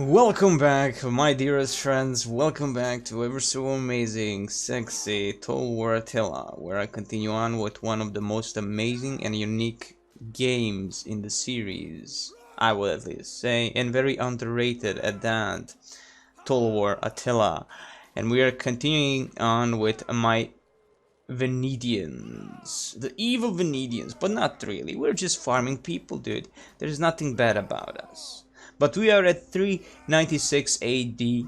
Welcome back, my dearest friends. Welcome back to ever so amazing, sexy, Total War Attila, where I continue on with one of the most amazing and unique games in the series, I would at least say, and very underrated at that, Total War Attila. And we are continuing on with my Venedians, the evil Venedians, but not really. We're just farming people, dude. There's nothing bad about us. But we are at 396 AD,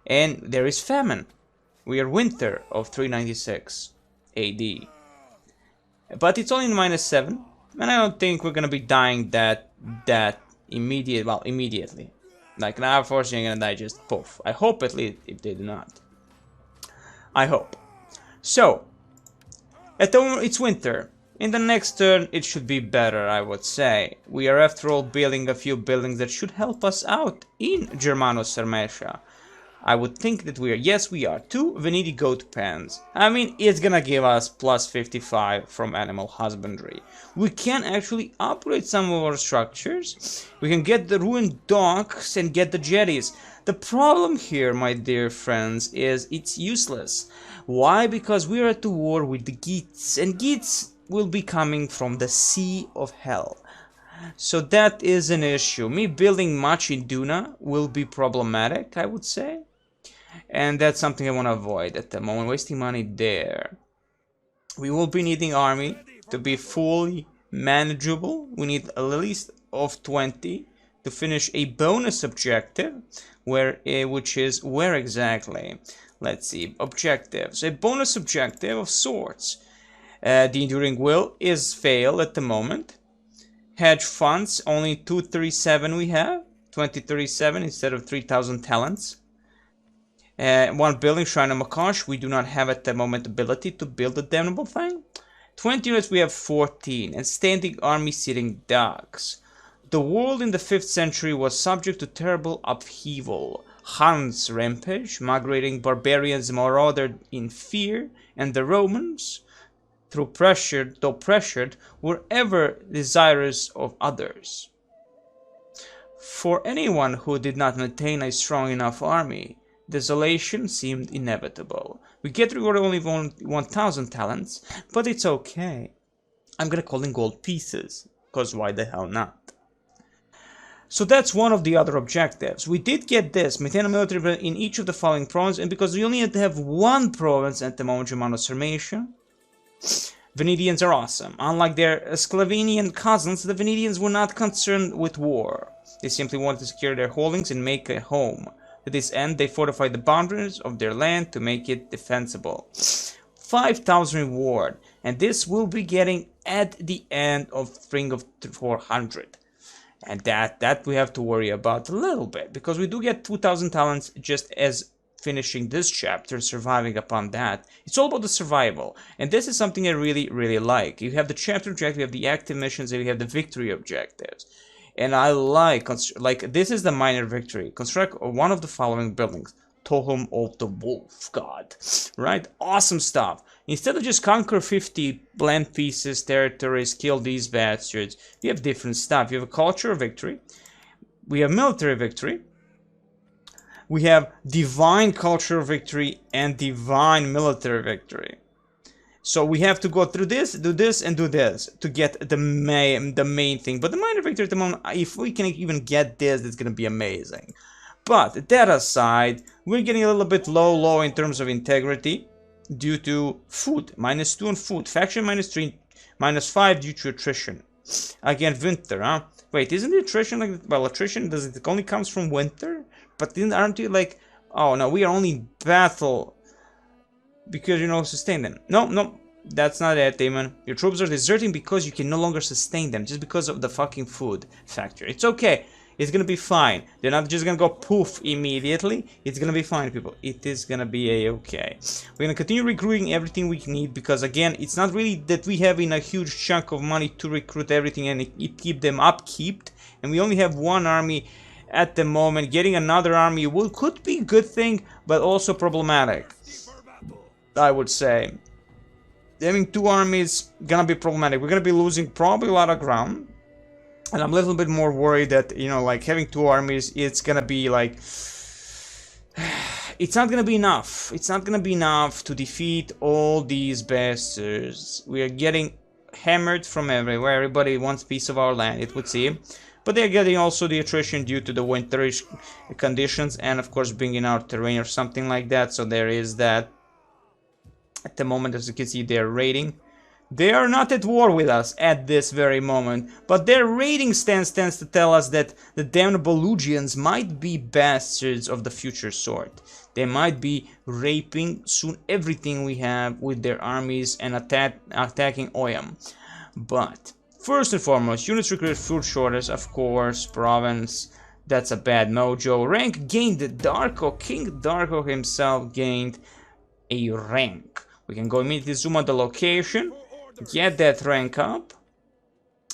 and there is famine. We are winter of 396 AD. But it's only -7, and I don't think we're gonna be dying that immediately. Like now, unfortunately, I'm gonna die just poof. I hope at least if they do not. I hope. So, at the moment it's winter. In the next turn it should be better, I would say. We are after all building a few buildings that should help us out in Germano-Sarmatia. I would think that we are. Yes, we are. 2 Veneti goat pens. I mean, it's gonna give us plus 55 from animal husbandry. We can actually upgrade some of our structures. We can get the ruined docks and get the jetties. The problem here, my dear friends, is it's useless. Why? Because we are at the war with the Geats, and Geats will be coming from the Sea of Hell. So that is an issue. Me building much in Duna will be problematic, I would say. And that's something I want to avoid at the moment, wasting money there. We will be needing army to be fully manageable. We need at least of 20 to finish a bonus objective, which is where exactly? Let's see, objectives. A bonus objective of sorts. The Enduring Will is failed at the moment. Hedge funds, only 237 we have. 2037 instead of 3000 talents. One building, Shrine of Makash, we do not have at the moment ability to build a damnable thing. 20 units, we have 14. And standing army sitting ducks. The world in the 5th century was subject to terrible upheaval. Huns rampage, migrating barbarians marauded in fear, and the Romans, though pressured, were ever desirous of others. For anyone who did not maintain a strong enough army, desolation seemed inevitable. We get rewarded only 1000 talents, but it's okay. I'm gonna call them gold pieces, because why the hell not? So that's one of the other objectives. We did get this, maintain a military in each of the following provinces, and because we only had to have one province at the moment, Germano-Sarmatia, Venedians are awesome. Unlike their Sclavonian cousins, the Venedians were not concerned with war. They simply wanted to secure their holdings and make a home. To this end, they fortified the boundaries of their land to make it defensible. 5,000 reward, and this will be getting at the end of Spring of 400. And that we have to worry about a little bit, because we do get 2,000 talents just as finishing this chapter, surviving upon that. It's all about the survival, and this is something I really like. You have the chapter objective, you have the active missions, and you have the victory objectives. And I like this is the minor victory. Construct one of the following buildings. Totem of the Wolf God. Right? Awesome stuff. Instead of just conquer 50 land pieces, territories, kill these bastards, you have different stuff. You have a culture of victory. We have military victory. We have divine culture of victory and divine military victory. So we have to go through this, do this, and do this to get the main thing. But the minor victory at the moment, if we can even get this, it's going to be amazing. But that aside, we're getting a little bit low in terms of integrity due to food. -2 on food. Faction -3, -5 due to attrition. Again, winter, huh? Wait, isn't the attrition like... Well, attrition, does it only comes from winter? But aren't you like... Oh, no, we are only in battle because you know sustain them. No, that's not it, Damon. Your troops are deserting because you can no longer sustain them just because of the fucking food factor. It's okay. It's gonna be fine. They're not just gonna go poof immediately. It's gonna be fine, people. It is gonna be a-okay. We're gonna continue recruiting everything we need because, again, it's not really that we have in a huge chunk of money to recruit everything and keep them upkeeped. And we only have one army at the moment. Getting another army could be a good thing, but also problematic, I would say. Having two armies gonna be problematic. We're gonna be losing probably a lot of ground. And I'm a little bit more worried that, you know, like having two armies, it's gonna be like... It's not gonna be enough. It's not gonna be enough to defeat all these bastards. We are getting hammered from everywhere. Everybody wants a piece of our land, it would seem. But they're getting also the attrition due to the winterish conditions and of course being in our terrain or something like that. So there is that. At the moment, as you can see, they're raiding. They are not at war with us at this very moment, but their raiding stance tends to tell us that the damned Venedians might be bastards of the future sort. They might be raping soon everything we have with their armies and attacking Oyam. But first and foremost, units recruited food shortage, of course, province. That's a bad mojo. Rank gained. Darko, King Darko himself gained a rank. We can go immediately zoom on the location. Get that rank up,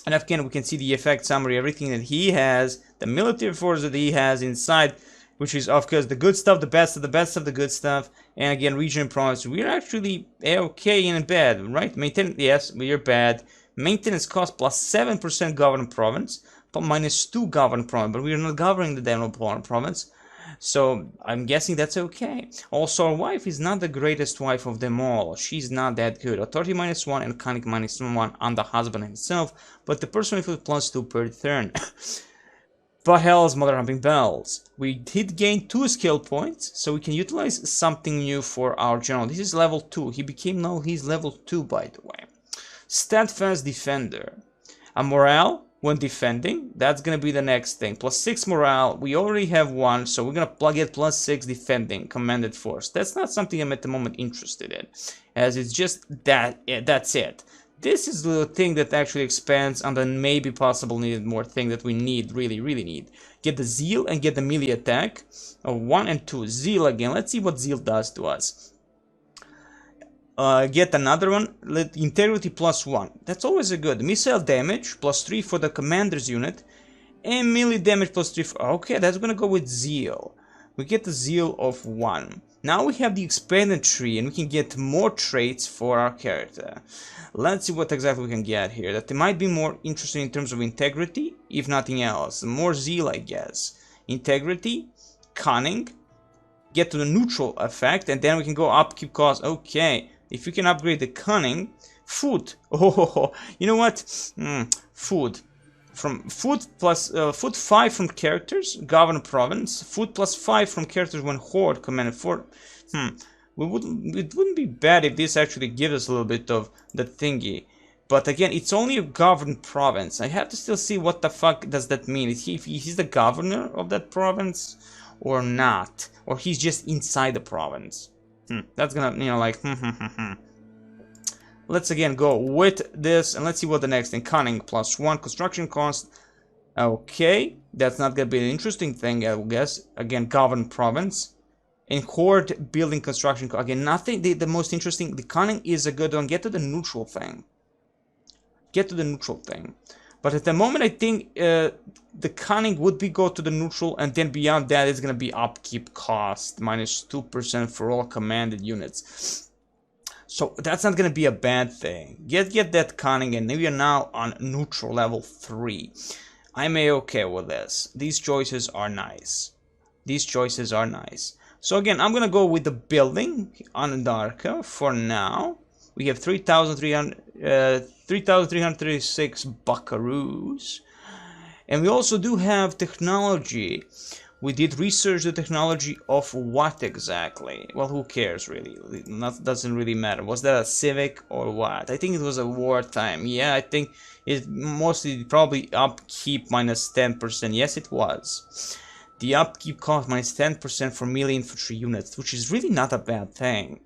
and again we can see the effect summary, everything that he has, the military force that he has inside, which is of course the good stuff, the best of the good stuff. And again, region and province, we're actually okay and bad, right? Maintenance, yes, we're bad. Maintenance cost plus 7% governed province, but minus 2 governed province, but we're not governing the damn province. So I'm guessing that's okay. Also, our wife is not the greatest wife of them all. She's not that good. Authority minus 1 and cunning minus 1 on the husband himself, but the person with plus 2 per turn. But hell's mother humping bells. We did gain 2 skill points, so we can utilize something new for our general. This is level 2. He became now, he's level 2, by the way. Steadfast defender. A morale when defending, that's gonna be the next thing. Plus 6 morale, we already have 1, so we're gonna get plus 6 defending, commanded force. That's not something I'm at the moment interested in, as it's just that, yeah, that's it. This is the thing that actually expands on the maybe possible needed more thing that we need, really need. Get the zeal and get the melee attack of 1 and 2. Zeal again, let's see what zeal does to us. Get another one, integrity plus 1. That's always a good. Missile damage plus 3 for the commander's unit. And melee damage plus 3 for... Okay, that's gonna go with zeal. We get the zeal of 1. Now we have the expanded tree and we can get more traits for our character. Let's see what exactly we can get here. That might be more interesting in terms of integrity, if nothing else. More zeal, I guess. Integrity, cunning, get to the neutral effect, and then we can go upkeep cost. Okay. If you can upgrade the cunning, food. Oh, you know what? Food. From food plus food 5 from characters, govern province. Food plus 5 from characters when horde commanded for. It wouldn't be bad if this actually gives us a little bit of the thingy. But again, it's only a governed province. I have to still see what the fuck does that mean. Is he's the governor of that province or not? Or he's just inside the province? That's gonna, you know, like, Let's again go with this, and let's see what the next thing. Cunning plus 1, construction cost. Okay, that's not gonna be an interesting thing, I guess. Again, governed province. And horde building construction. Again, nothing, the most interesting, the cunning is a good one. Get to the neutral thing. Get to the neutral thing. But at the moment, I think the cunning would be go to the neutral, and then beyond that, it's going to be upkeep cost, minus 2% for all commanded units. So that's not going to be a bad thing. Get that cunning, and we are now on neutral level 3. I'm okay with this. These choices are nice. These choices are nice. So again, I'm going to go with the building on Darka for now. We have 3,336 buckaroos. And we also do have technology. We did research the technology of what exactly? Well, who cares really? Doesn't really matter. Was that a civic or what? I think it was a wartime. Yeah, I think it mostly probably upkeep minus 10%. Yes, it was. The upkeep cost minus 10% for melee infantry units, which is really not a bad thing.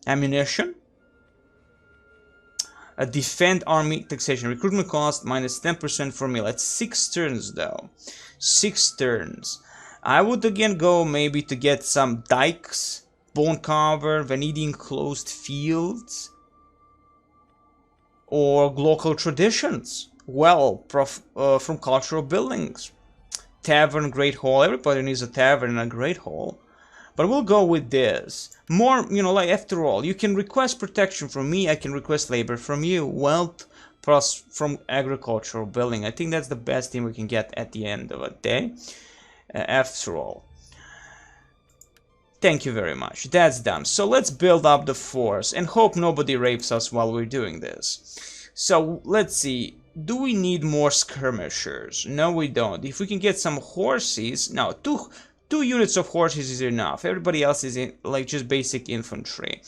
Ammunition. A defend army taxation. Recruitment cost minus 10% for melee. It's 6 turns though. 6 turns. I would again go maybe to get some dikes, bone cover, Venedian closed fields, or local traditions. Well, from cultural buildings. Tavern, great hall. Everybody needs a tavern and a great hall. But we'll go with this. More, you know, like after all, you can request protection from me, I can request labor from you. Wealth, plus from agricultural building. I think that's the best thing we can get at the end of a day. After all. Thank you very much. That's done. So let's build up the force and hope nobody rapes us while we're doing this. So let's see. Do we need more skirmishers? No, we don't. If we can get some horses... No, two units of horses is enough. Everybody else is in, like, just basic infantry.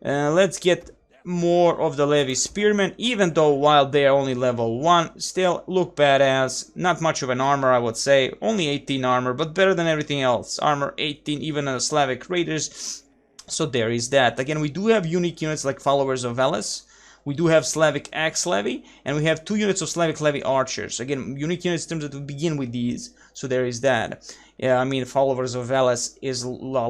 Let's get more of the levy spearmen, even though while they are only level 1, still look badass. Not much of an armor, I would say. Only 18 armor, but better than everything else. Armor 18, even on Slavic raiders. So there is that. Again, we do have unique units like followers of Veles. We do have Slavic Axe Levy, and we have 2 units of Slavic Levy Archers. Again, unique units in terms that we begin with these, so there is that. Yeah, I mean, followers of Veles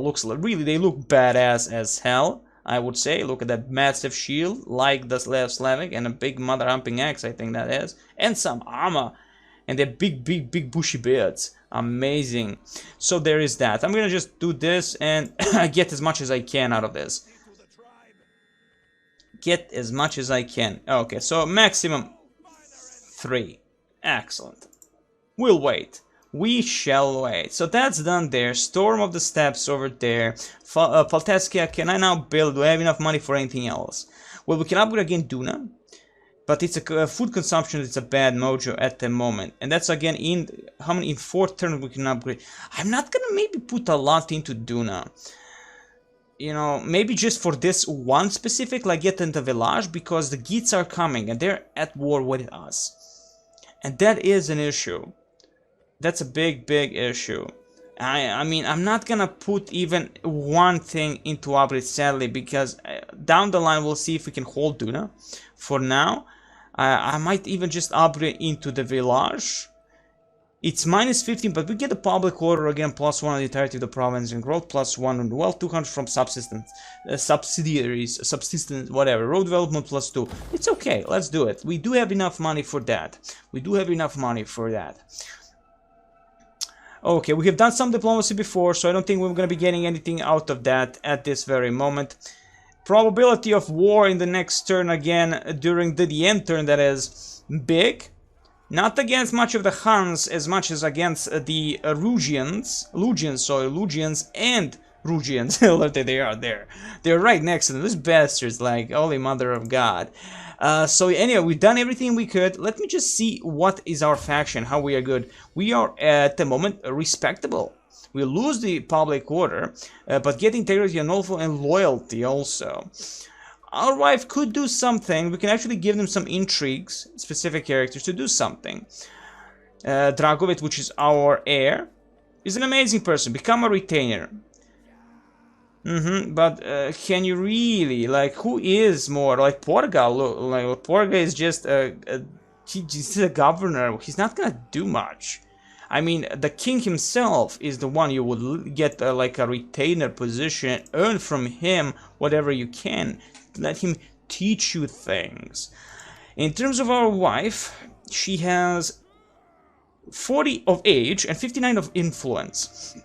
looks really, they look badass as hell, I would say. Look at that massive shield, like the Slavic, and a big mother-humping axe, I think that is. And some armor, and they're big bushy beards. Amazing. So there is that. I'm gonna just do this and get as much as I can out of this. Get as much as I can. Okay, so maximum 3. Excellent. We'll wait. We shall wait. So that's done there. Storm of the Steppes over there. Falteskia, can I now build? Do I have enough money for anything else? Well, we can upgrade again Duna. But it's a food consumption, it's a bad mojo at the moment. And that's again in how many in 4 turns we can upgrade. I'm not gonna maybe put a lot into Duna. You know, maybe just for this one specific, like get into Village, because the Geats are coming and they're at war with us. And that is an issue. That's a big issue. I mean, I'm not gonna put even one thing into upgrade, sadly, because down the line we'll see if we can hold Duna. For now, I might even just upgrade into the Village. It's minus 15, but we get the public order again, plus 1 on the entirety of the province and growth, plus 1 on the wealth, 200 from subsistence, subsistence, whatever, road development plus 2. It's okay, let's do it. We do have enough money for that. Okay, we have done some diplomacy before, so I don't think we're going to be getting anything out of that at this very moment. Probability of war in the next turn again, during the end turn, that is big. Not against much of the Huns as much as against the Rugians and Rugians. They are there. They're right next to them. These bastards, like, holy mother of God. So anyway, we've done everything we could. Let me just see what is our faction, how we are good. We are at the moment respectable. We lose the public order, but get integrity and loyalty also. Our wife could do something. We can actually give them some intrigues, specific characters to do something. Dragovit, which is our heir, is an amazing person. Become a retainer. But can you really, like, who is more? Like Porga, like Porga is just he's a governor. He's not gonna do much. I mean, the king himself is the one you would get like a retainer position, earn from him whatever you can. Let him teach you things. In terms of our wife, she has 40 of age and 59 of influence.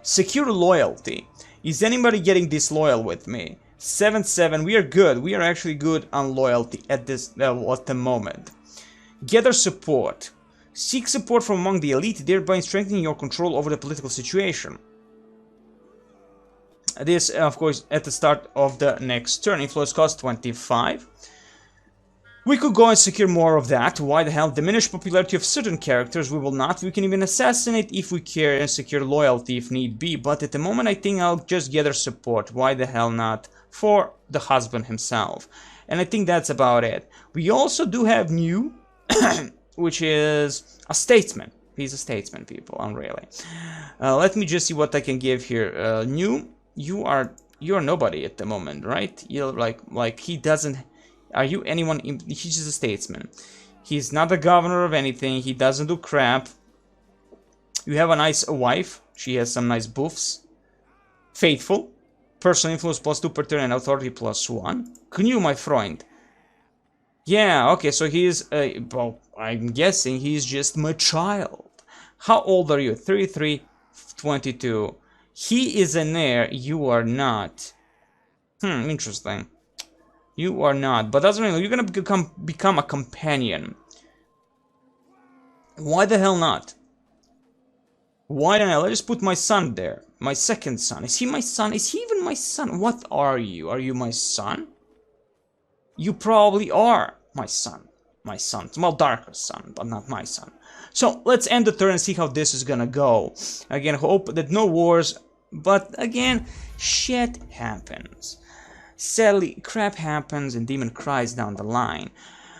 Secure loyalty. Is anybody getting disloyal with me? 7-7, we are good. We are actually good on loyalty at this level at the moment. Gather support. Seek support from among the elite, thereby strengthening your control over the political situation. This, of course, at the start of the next turn. Influence cost 25. We could go and secure more of that. Why the hell? Diminish popularity of certain characters. We will not. We can even assassinate if we care and secure loyalty if need be. But at the moment, I think I'll just gather support. Why the hell not? For the husband himself. And I think that's about it. We also do have new, which is a statesman. He's a statesman, people. Unreally. Let me just see what I can give here. New. You're nobody at the moment, right? You're like he doesn't. Are you anyone? He's just a statesman. He's not the governor of anything. He doesn't do crap. You have a nice wife. She has some nice buffs. Faithful. Personal influence plus 2 per turn and authority plus 1. Gnu, my friend. Yeah, okay, so he's, well, I'm guessing he's just my child. How old are you? 33, 22. He is an heir, you are not. Interesting. You are not. But doesn't mean you're gonna become a companion. Why the hell not? Why don't I just put my son there? My second son. Is he my son? Is he even my son? What are you? Are you my son? You probably are my son. My son. Well, darker son, but not my son. So, let's end the turn and see how this is gonna go. Again, hope that no wars. But, again, shit happens. Sadly, crap happens and Demon cries down the line.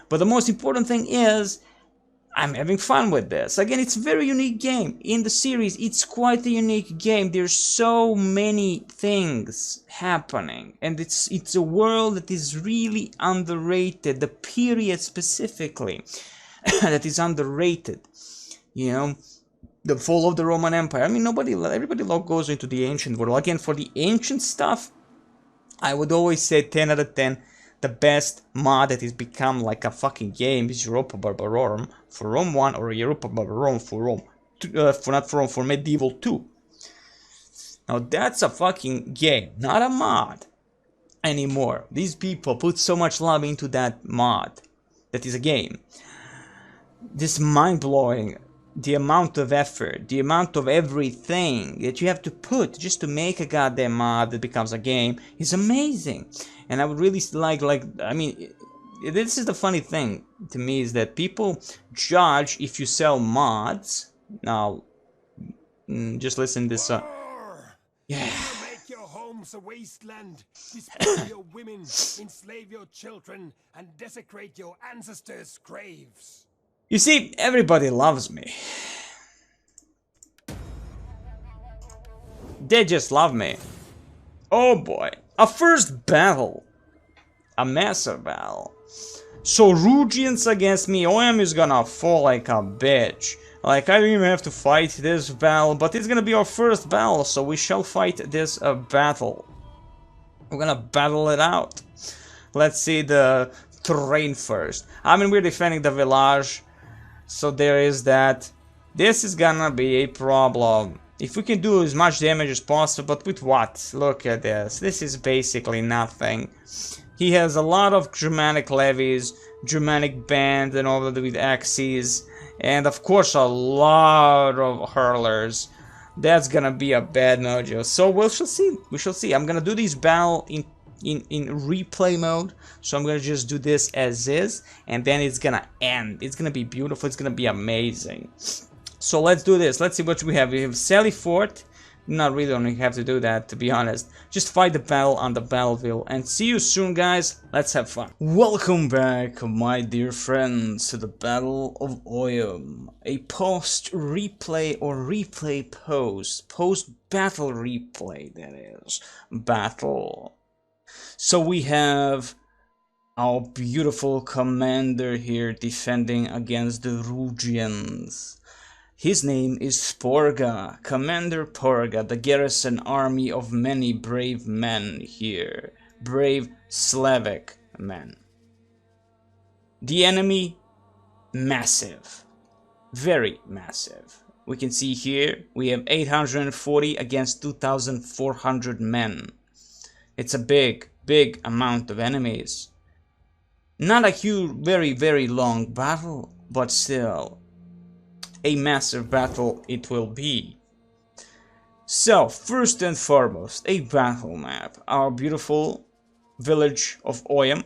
But the most important thing is, I'm having fun with this. Again, it's a very unique game. In the series, it's quite a unique game. There's so many things happening. And it's a world that is really underrated. The period specifically that is underrated. You know, the fall of the Roman Empire. I mean, everybody goes into the ancient world. Again, for the ancient stuff, I would always say 10 out of 10. The best mod that has become like a fucking game is Europa Barbarorum for Rome 1 or Europa Barbarorum for Rome 2, for Medieval 2. Now that's a fucking game, not a mod anymore. These people put so much love into that mod that is a game. This mind-blowing, the amount of effort, the amount of everything that you have to put just to make a goddamn mod that becomes a game is amazing. And I would really I mean, this is the funny thing to me is that people judge if you sell mods. Now, just listen to this. Yeah. Make your homes a wasteland, despoil your women, enslave your children, and desecrate your ancestors' graves. You see, everybody loves me. They just love me. Oh boy. A first battle. A massive battle. So Rugians against me. Oem is gonna fall like a bitch. Like, I don't even have to fight this battle, but it's gonna be our first battle, so we shall fight this battle. We're gonna battle it out. Let's see the terrain first. I mean, we're defending the village, so there is that. This is gonna be a problem. If we can do as much damage as possible, but with what? Look at this. This is basically nothing. He has a lot of Germanic levies, Germanic band, and all of it with axes, and of course a lot of hurlers. That's gonna be a bad mojo. So we shall see. We shall see. I'm gonna do this battle in replay mode, so I'm gonna just do this as is, and then it's gonna end. It's gonna be beautiful. It's gonna be amazing. So let's do this. Let's see what we have. We have Sally Fort. Not really only have to do that, to be honest. Just fight the battle on the battlefield. And see you soon, guys. Let's have fun. Welcome back, my dear friends, to the Battle of Oyam. A post-replay or replay post. Post-battle replay, that is. Battle. So we have our beautiful commander here defending against the Rugians. His name is Sporga, Commander Porga, the garrison army of many brave men here. Brave Slavic men. The enemy, massive. Very massive. We can see here, we have 840 against 2,400 men. It's a big amount of enemies. Not a huge, very long battle, but still. A massive battle it will be. So, first and foremost, a battle map. Our beautiful village of Oyam.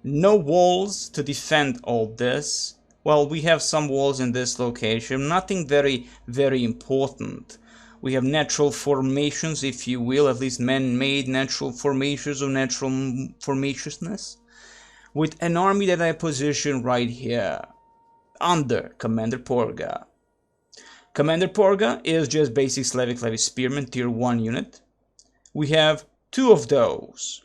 No walls to defend all this. Well, we have some walls in this location. Nothing very important. We have natural formations, if you will, at least man-made natural formations or natural formationless. With an army that I position right here. Under Commander Porga. Commander Porga is just basic Slavic Levy Spearman tier 1 unit. We have 2 of those.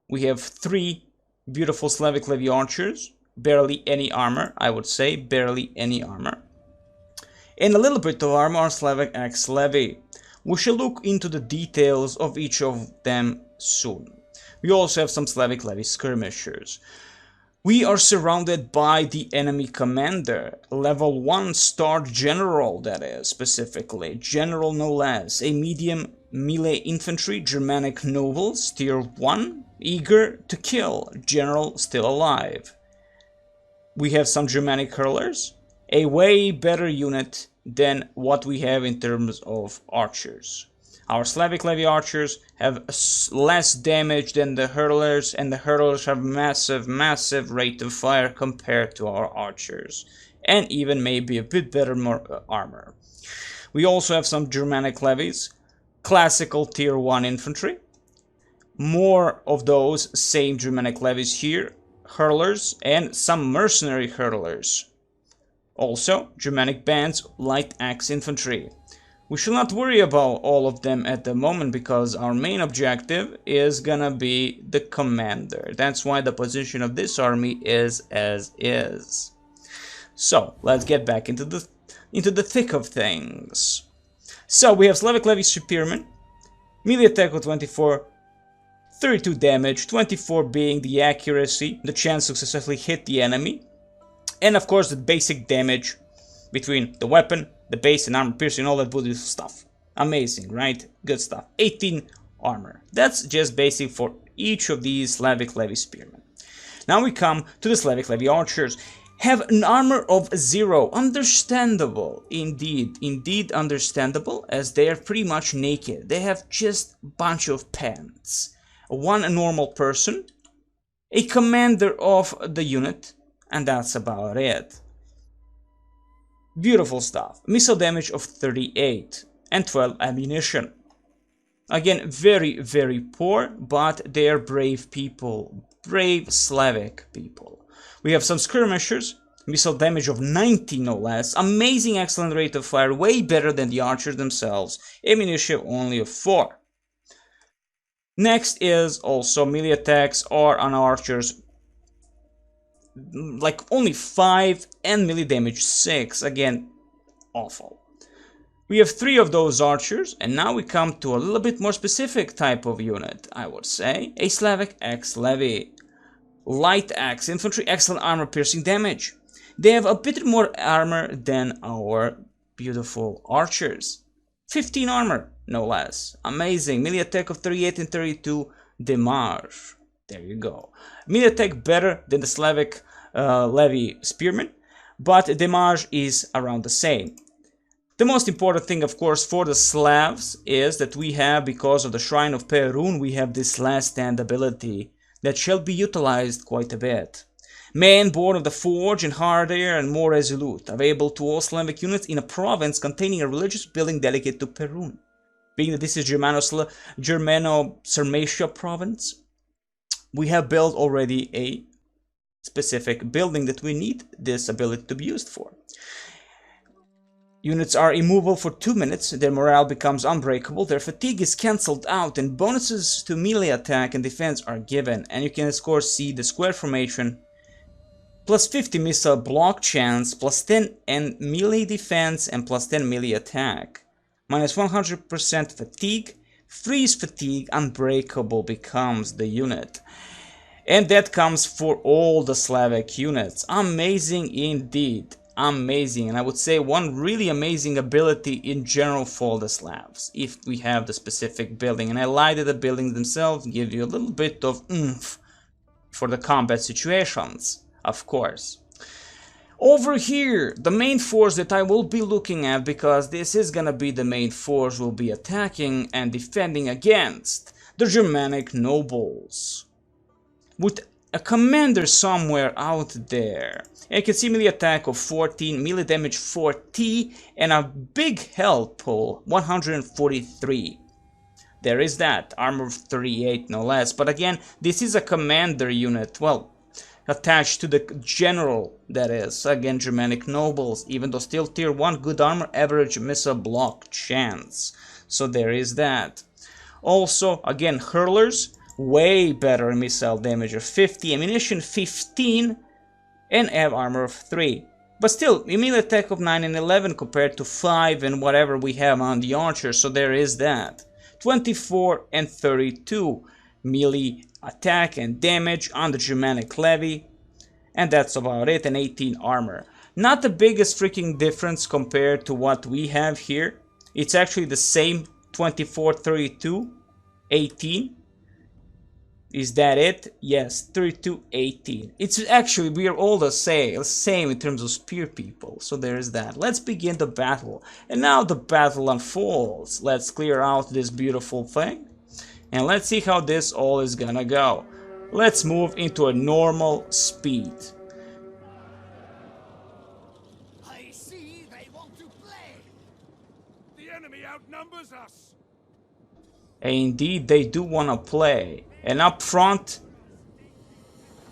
We have 3 beautiful Slavic Levy Archers. Barely any armor, I would say. Barely any armor. And a little bit of armor on Slavic Axe Levy. We shall look into the details of each of them soon. We also have some Slavic Levy Skirmishers. We are surrounded by the enemy commander, level 1 star general, that is, specifically, general no less, a medium melee infantry, Germanic nobles, tier 1, eager to kill, general still alive. We have some Germanic hurlers, a way better unit than what we have in terms of archers. Our Slavic Levy archers have less damage than the hurlers, and the hurlers have massive rate of fire compared to our archers, and even maybe a bit better armor. We also have some Germanic levies, classical tier 1 infantry, more of those same Germanic levies here, hurlers, and some mercenary hurlers. Also, Germanic bands, light axe infantry. We should not worry about all of them at the moment because our main objective is gonna be the commander. That's why the position of this army is as is. So, let's get back into the thick of things. So, we have Slavic Levy Spearmen, melee attack of 24, 32 damage, 24 being the accuracy, the chance to successfully hit the enemy, and of course the basic damage between the weapon, the base, and armor piercing, all that beautiful stuff. Amazing, right? Good stuff. 18 armor. That's just basic for each of these Slavic Levy Spearmen. Now we come to the Slavic Levy Archers. Have an armor of 0. Understandable, indeed understandable, as they are pretty much naked. They have just a bunch of pants. One normal person, a commander of the unit, and that's about it. Beautiful stuff. Missile damage of 38 and 12 ammunition. Again, very poor, but they are brave people. Brave Slavic people. We have some skirmishers. Missile damage of 90 no less. Amazing excellent rate of fire. Way better than the archers themselves. Ammunition only of 4. Next is also melee attacks are on archers. Like only 5 and melee damage 6. Again, awful. We have 3 of those archers, and now we come to a little bit more specific type of unit, I would say. A Slavic Axe Levy. Light Axe Infantry, excellent armor piercing damage. They have a bit more armor than our beautiful archers. 15 armor, no less. Amazing. Melee attack of 38 and 32 damage. There you go. Melee attack better than the Slavic Levy Spearmen, but damage is around the same. The most important thing, of course, for the Slavs is that we have, because of the Shrine of Perun, we have this last stand ability that shall be utilized quite a bit. Man born of the forge and hardier and more resolute, available to all Slavic units in a province containing a religious building dedicated to Perun. Being that this is Germano-Sarmatia province, we have built already a specific building that we need this ability to be used for. Units are immovable for 2 minutes, their morale becomes unbreakable, their fatigue is cancelled out, and bonuses to melee attack and defense are given. And you can of course see the square formation. Plus 50 missile block chance, plus 10 and melee defense, and plus 10 melee attack. Minus 100% fatigue, freeze fatigue, unbreakable becomes the unit. And that comes for all the Slavic units. Amazing indeed. Amazing, and I would say one really amazing ability in general for the Slavs, if we have the specific building. And I lied that the buildings themselves give you a little bit of oomph for the combat situations, of course. Over here, the main force that I will be looking at, because this is gonna be the main force we'll be attacking and defending against, the Germanic nobles. With a commander somewhere out there. And you can see melee attack of 14, melee damage 40, and a big health pull, 143. There is that, armor of 38 no less, but again, this is a commander unit, well, attached to the general, that is, again, Germanic nobles, even though still tier 1, good armor, average missile block chance. So there is that. Also, again, hurlers, way better missile damage of 50, ammunition 15, and have armor of 3. But still, melee attack of 9 and 11 compared to 5 and whatever we have on the archer, so there is that. 24 and 32 melee attack and damage on the Germanic Levy, and that's about it, and 18 armor. Not the biggest freaking difference compared to what we have here. It's actually the same 24, 32, 18. Is that it? Yes, 32-18. It's actually, we are all the same in terms of spear people. So there's that. Let's begin the battle. And now the battle unfolds. Let's clear out this beautiful thing. And let's see how this all is gonna go. Let's move into a normal speed. I see they want to play. The enemy outnumbers us. Indeed, they do want to play. And up front,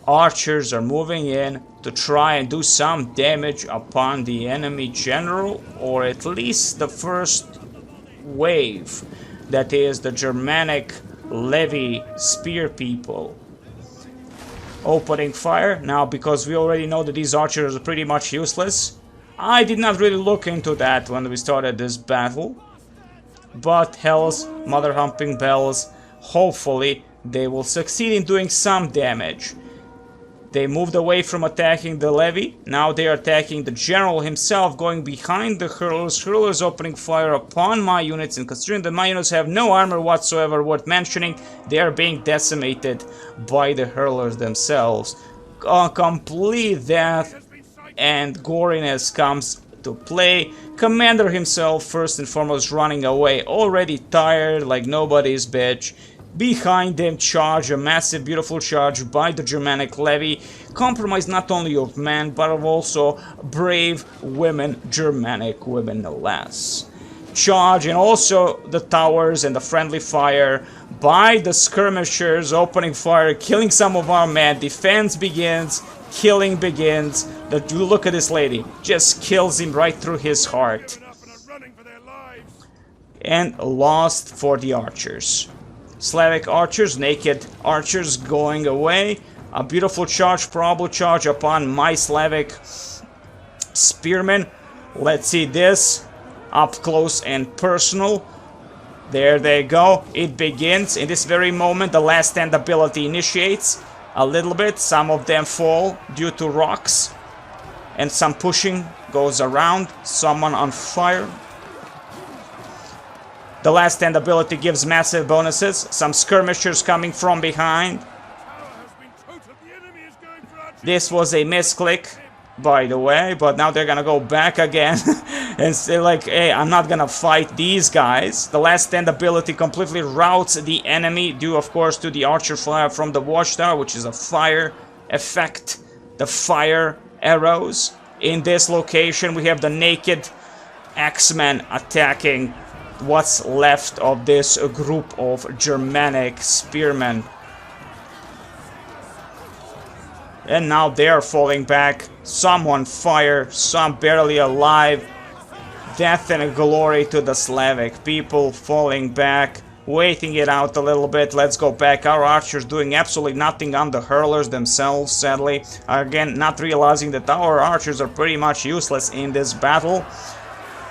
archers are moving in to try and do some damage upon the enemy general, or at least the first wave, that is the Germanic levy spear people. Opening fire. Now, because we already know that these archers are pretty much useless, I did not really look into that when we started this battle. But hells, mother humping bells, hopefully they will succeed in doing some damage. They moved away from attacking the levy. Now they are attacking the general himself, going behind the hurlers. Hurlers opening fire upon my units, and considering that my units have no armor whatsoever worth mentioning, they are being decimated by the hurlers themselves. Complete death and goriness comes to play. Commander himself, first and foremost, running away, already tired like nobody's bitch. Behind them, charge, a massive, beautiful charge by the Germanic levy, compromised not only of men, but of also brave women, Germanic women no less. Charge, and also the towers and the friendly fire by the skirmishers, opening fire, killing some of our men. Defense begins, killing begins. You look at this lady, just kills him right through his heart. And lost for the archers. Slavic archers, naked archers going away. A beautiful charge, probable charge upon my Slavic spearmen. Let's see this up close and personal. There they go. It begins. In this very moment, the last stand ability initiates a little bit. Some of them fall due to rocks. And some pushing goes around. Someone on fire. The last stand ability gives massive bonuses. Some skirmishers coming from behind. This was a misclick, by the way, but now they're gonna go back again and say like, hey, I'm not gonna fight these guys. The last stand ability completely routs the enemy, due of course to the archer fire from the watchtower, which is a fire effect. The fire arrows. In this location we have the naked X-Men attacking what's left of this group of Germanic spearmen. And now they are falling back. Some on fire, some barely alive. Death and glory to the Slavic people falling back, waiting it out a little bit. Let's go back. Our archers doing absolutely nothing on the hurlers themselves, sadly. Again, not realizing that our archers are pretty much useless in this battle.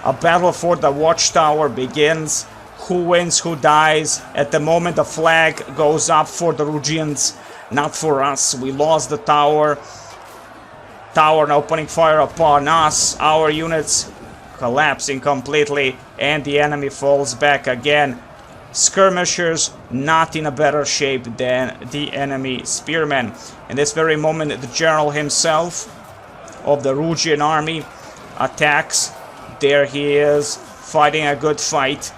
A battle for the watchtower begins. Who wins, who dies? At the moment the flag goes up for the Rugians, not for us. We lost the tower. Tower opening fire upon us. Our units collapsing completely, and the enemy falls back again. Skirmishers not in a better shape than the enemy spearmen. In this very moment, the general himself of the Rugian army attacks. There he is, fighting a good fight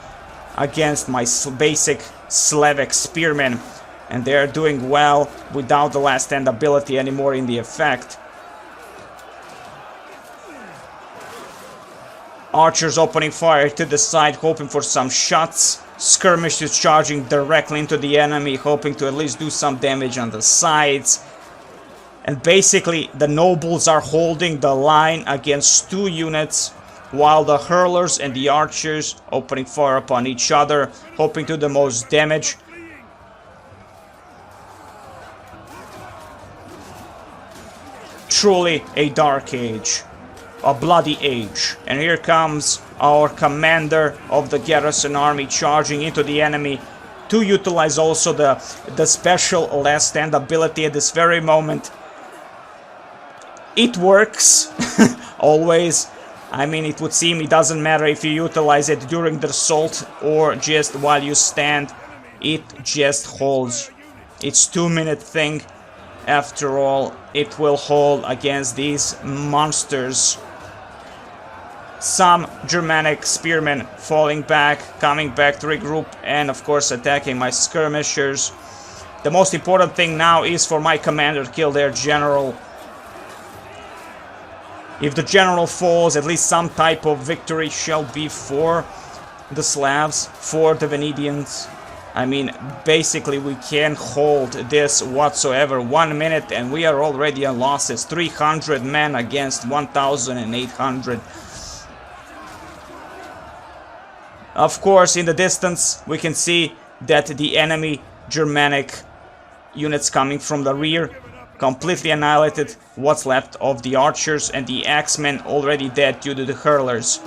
against my basic Slavic spearmen. And they're doing well without the last stand ability anymore in the effect. Archers opening fire to the side, hoping for some shots. Skirmishers charging directly into the enemy, hoping to at least do some damage on the sides. And basically, the nobles are holding the line against two units, while the hurlers and the archers opening fire upon each other, hoping to do the most damage. Truly a dark age, a bloody age. And here comes our commander of the garrison army charging into the enemy to utilize also the special last stand ability at this very moment. It works, always. I mean, it would seem it doesn't matter if you utilize it during the assault or just while you stand. It just holds It's 2-minute thing. After all, it will hold against these monsters. Some Germanic spearmen falling back, coming back to regroup, and of course attacking my skirmishers. The most important thing now is for my commander to kill their general. If the general falls, at least some type of victory shall be for the Slavs, for the Venedians. I mean, basically we can't hold this whatsoever. 1 minute and we are already on losses. 300 men against 1,800. Of course, in the distance, we can see that the enemy Germanic units coming from the rear completely annihilated what's left of the archers, and the axemen already dead due to the hurlers.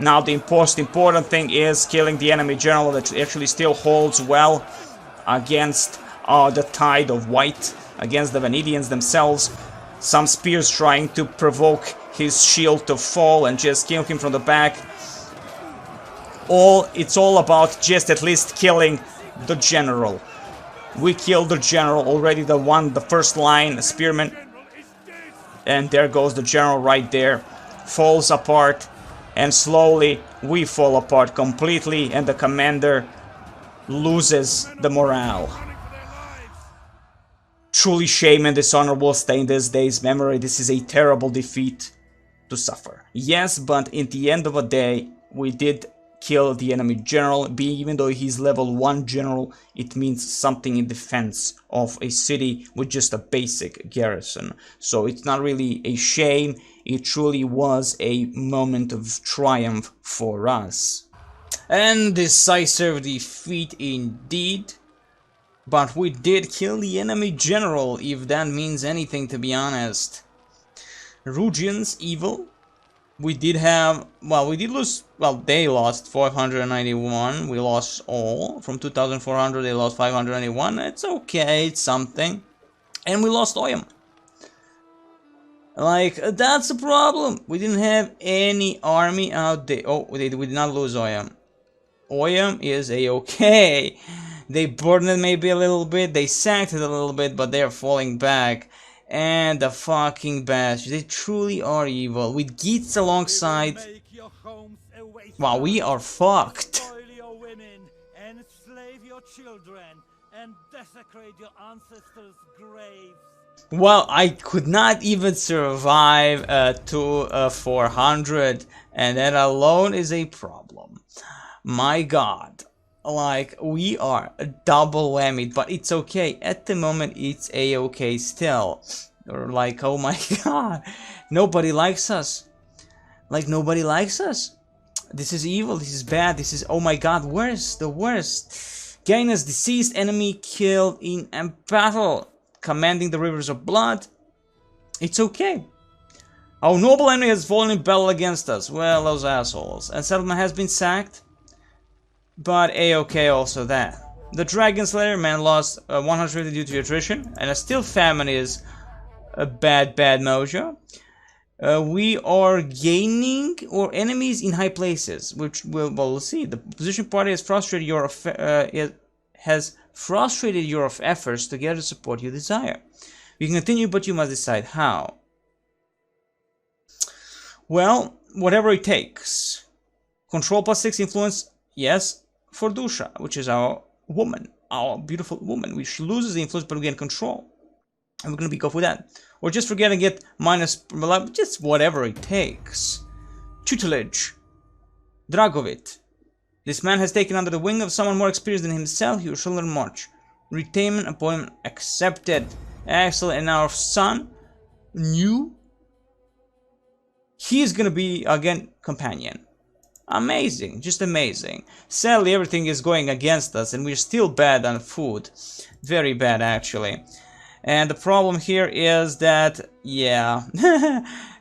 Now the most important thing is killing the enemy general that actually still holds well against the tide of white, against the Venedians themselves. Some spears trying to provoke his shield to fall and just kill him from the back. It's all about just at least killing the general. We killed the general already, the first line spearman, and there goes the general right there, falls apart, and slowly we fall apart completely, and the commander loses the morale. Truly shame and dishonor will stay in this day's memory. This is a terrible defeat to suffer. Yes, but in the end of the day, we did kill the enemy general. Even though he's level 1 general, it means something in defense of a city with just a basic garrison. So it's not really a shame, it truly was a moment of triumph for us. And decisive defeat indeed. But we did kill the enemy general, if that means anything, to be honest. Rugians, evil. We did have, well, we did lose, well, they lost 491, we lost all. From 2,400 they lost 591, it's okay, it's something. And we lost Oyam. Like, that's a problem. We didn't have any army out there. Oh, we did not lose Oyam. Oyam is a-okay. They burned it maybe a little bit, they sacked it a little bit, but they're falling back. And the fucking bastards, they truly are evil. With Geats alongside, wow, we are fucked. Well, I could not even survive to 400, and that alone is a problem. My god. Like, we are a double whammy, but it's okay. At the moment, it's a-okay still. Or like, oh my god, nobody likes us. Like, nobody likes us. This is evil, this is bad, this is, oh my god, worst, the worst. Gainus, deceased enemy killed in a battle, commanding the rivers of blood. It's okay. Our noble enemy has fallen in battle against us. Well, those assholes. And settlement has been sacked. But a-okay also that. The Dragon Slayer man lost 150 due to attrition, and still famine is a bad mojo. We are gaining our enemies in high places, which we'll see. The opposition party has frustrated your efforts to get the support you desire. You can continue, but you must decide how. Well, whatever it takes. Control +6 influence, yes. For Dusha, which is our woman, our beautiful woman. She loses the influence, but we gain control. And we're gonna go for that. Or just forget and get minus, just whatever it takes. Tutelage. Dragovit. This man has taken under the wing of someone more experienced than himself. He will shoulder march. Retainment appointment accepted. Excellent. And our son, new. He is gonna be, again, companion. Amazing, just amazing. Sadly, everything is going against us, and we're still bad on food. Very bad, actually. And the problem here is that, yeah,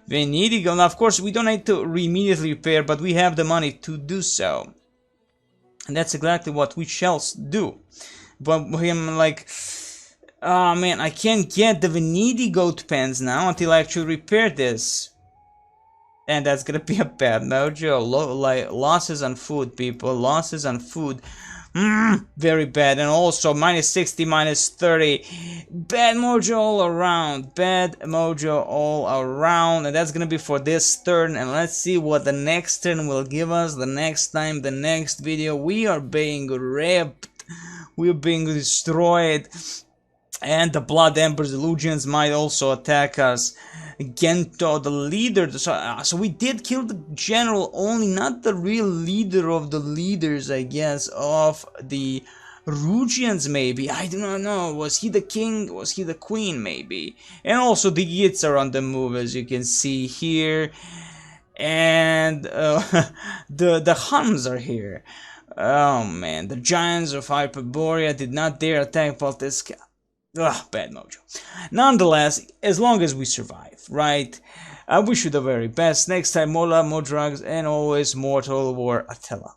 we need to go. Now, of course, we don't need to immediately repair, but we have the money to do so. And that's exactly what we shall do. But him, like, oh man, I can't get the Venedi goat pens now until I actually repair this. And that's gonna be a bad mojo. Like, losses on food, people. Losses on food. Very bad. And also minus 60, minus 30. Bad mojo all around. Bad mojo all around. And that's gonna be for this turn. And let's see what the next turn will give us. The next time, the next video. We are being ripped. We're being destroyed. And the Blood Embers, the Legions might also attack us. Gento, the leader, so we did kill the general only, not the real leader of the leaders, I guess, of the Rugians, maybe. I do not know. Was he the king? Was he the queen, maybe? And also the Yits are on the move, as you can see here. And the Huns are here. Oh man, the giants of Hyperborea did not dare attack Polteska. Ugh, bad mojo. Nonetheless, as long as we survive, right? I wish you the very best. Next time, more love, more drugs, and always mortal war, Attila.